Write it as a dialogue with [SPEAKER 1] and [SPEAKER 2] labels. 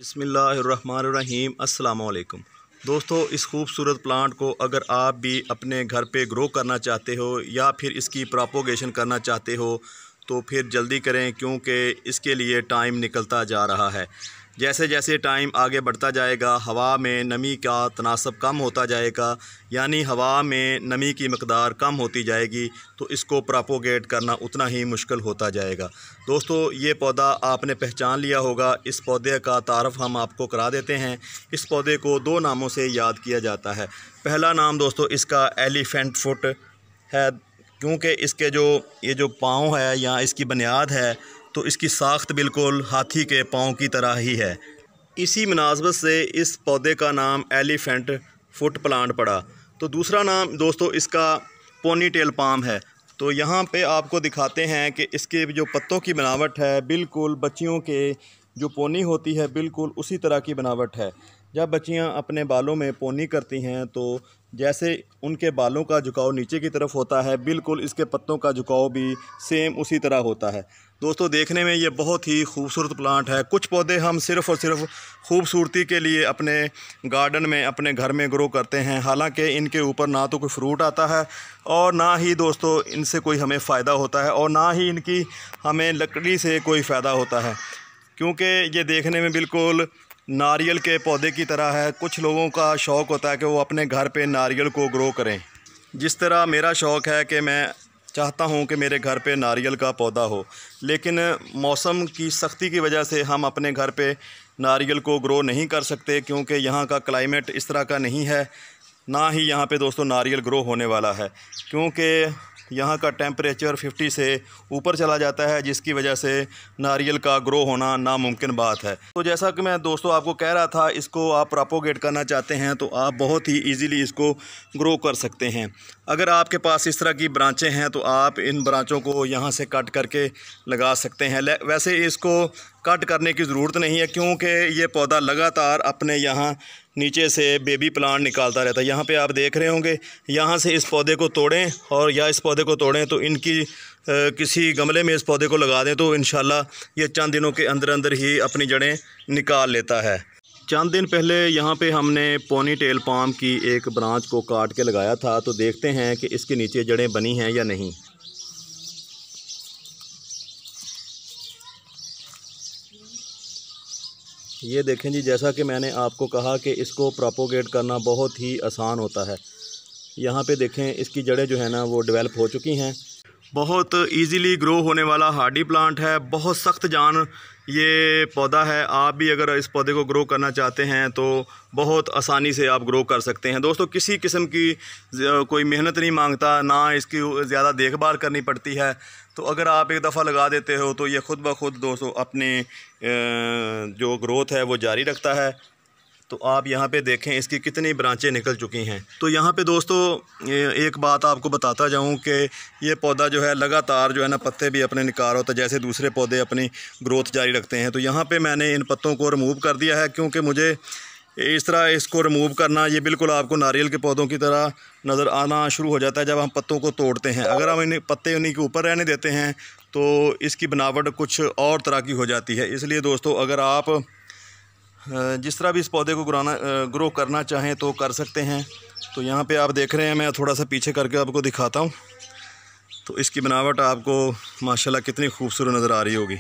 [SPEAKER 1] बिस्मिल्लाहिर्रहमानिर्रहीम अस्सलामु अलैकुम दोस्तों, इस खूबसूरत प्लांट को अगर आप भी अपने घर पे ग्रो करना चाहते हो या फिर इसकी प्रोपोगेशन करना चाहते हो तो फिर जल्दी करें, क्योंकि इसके लिए टाइम निकलता जा रहा है। जैसे जैसे टाइम आगे बढ़ता जाएगा हवा में नमी का तनासब कम होता जाएगा, यानी हवा में नमी की मकदार कम होती जाएगी तो इसको प्रोपोगेट करना उतना ही मुश्किल होता जाएगा। दोस्तों, ये पौधा आपने पहचान लिया होगा। इस पौधे का तारफ़ हम आपको करा देते हैं। इस पौधे को दो नामों से याद किया जाता है। पहला नाम दोस्तों इसका एलिफेंट फुट है, क्योंकि इसके ये जो पाँव है या इसकी बुनियाद है तो इसकी साख्त बिल्कुल हाथी के पाँव की तरह ही है। इसी मुनासबत से इस पौधे का नाम एलिफेंट फुट प्लांट पड़ा। तो दूसरा नाम दोस्तों इसका पोनी टेल पाम है। तो यहाँ पे आपको दिखाते हैं कि इसके जो पत्तों की बनावट है बिल्कुल बच्चियों के जो पोनी होती है बिल्कुल उसी तरह की बनावट है। जब बच्चियाँ अपने बालों में पोनी करती हैं तो जैसे उनके बालों का झुकाव नीचे की तरफ होता है, बिल्कुल इसके पत्तों का झुकाव भी सेम उसी तरह होता है। दोस्तों, देखने में ये बहुत ही खूबसूरत प्लांट है। कुछ पौधे हम सिर्फ़ और सिर्फ खूबसूरती के लिए अपने गार्डन में अपने घर में ग्रो करते हैं, हालांकि इनके ऊपर ना तो कोई फ्रूट आता है और ना ही दोस्तों इनसे कोई हमें फ़ायदा होता है और ना ही इनकी हमें लकड़ी से कोई फ़ायदा होता है, क्योंकि ये देखने में बिल्कुल नारियल के पौधे की तरह है। कुछ लोगों का शौक़ होता है कि वो अपने घर पे नारियल को ग्रो करें। जिस तरह मेरा शौक़ है कि मैं चाहता हूं कि मेरे घर पे नारियल का पौधा हो, लेकिन मौसम की सख्ती की वजह से हम अपने घर पे नारियल को ग्रो नहीं कर सकते, क्योंकि यहाँ का क्लाइमेट इस तरह का नहीं है। ना ही यहाँ पे दोस्तों नारियल ग्रो होने वाला है, क्योंकि यहाँ का टेम्परेचर 50 से ऊपर चला जाता है, जिसकी वजह से नारियल का ग्रो होना नामुमकिन बात है। तो जैसा कि मैं दोस्तों आपको कह रहा था, इसको आप प्रोपोगेट करना चाहते हैं तो आप बहुत ही इजीली इसको ग्रो कर सकते हैं। अगर आपके पास इस तरह की ब्रांचें हैं तो आप इन ब्रांचों को यहाँ से कट करके लगा सकते हैं। वैसे इसको कट करने की ज़रूरत नहीं है, क्योंकि ये पौधा लगातार अपने यहाँ नीचे से बेबी प्लांट निकालता रहता है। यहाँ पे आप देख रहे होंगे, यहाँ से इस पौधे को तोड़ें और या इस पौधे को तोड़ें तो इनकी किसी गमले में इस पौधे को लगा दें तो इंशाल्लाह ये चंद दिनों के अंदर अंदर ही अपनी जड़ें निकाल लेता है। चंद दिन पहले यहाँ पे हमने पोनी टेल पाम की एक ब्रांच को काट के लगाया था, तो देखते हैं कि इसके नीचे जड़ें बनी हैं या नहीं। ये देखें जी, जैसा कि मैंने आपको कहा कि इसको प्रोपोगेट करना बहुत ही आसान होता है। यहाँ पे देखें इसकी जड़ें जो है ना वो डेवलप हो चुकी हैं। बहुत इजीली ग्रो होने वाला हार्डी प्लांट है, बहुत सख्त जान ये पौधा है। आप भी अगर इस पौधे को ग्रो करना चाहते हैं तो बहुत आसानी से आप ग्रो कर सकते हैं। दोस्तों, किसी किस्म की कोई मेहनत नहीं मांगता, ना इसकी ज़्यादा देखभाल करनी पड़ती है। तो अगर आप एक दफ़ा लगा देते हो तो ये ख़ुद ब खुद दोस्तों अपने जो ग्रोथ है वो जारी रखता है। तो आप यहाँ पे देखें इसकी कितनी ब्रांचें निकल चुकी हैं। तो यहाँ पे दोस्तों एक बात आपको बताता जाऊँ कि ये पौधा जो है लगातार जो है ना पत्ते भी अपने निकाल होता है, जैसे दूसरे पौधे अपनी ग्रोथ जारी रखते हैं। तो यहाँ पे मैंने इन पत्तों को रिमूव कर दिया है, क्योंकि मुझे इस तरह इसको रिमूव करना ये बिल्कुल आपको नारियल के पौधों की तरह नज़र आना शुरू हो जाता है जब हम पत्तों को तोड़ते हैं। अगर हम इन्हें पत्ते उन्हीं के ऊपर रहने देते हैं तो इसकी बनावट कुछ और तरह की हो जाती है। इसलिए दोस्तों, अगर आप जिस तरह भी इस पौधे को ग्रो करना चाहें तो कर सकते हैं। तो यहाँ पे आप देख रहे हैं, मैं थोड़ा सा पीछे करके आपको दिखाता हूँ। तो इसकी बनावट आपको माशाल्लाह कितनी खूबसूरत नज़र आ रही होगी।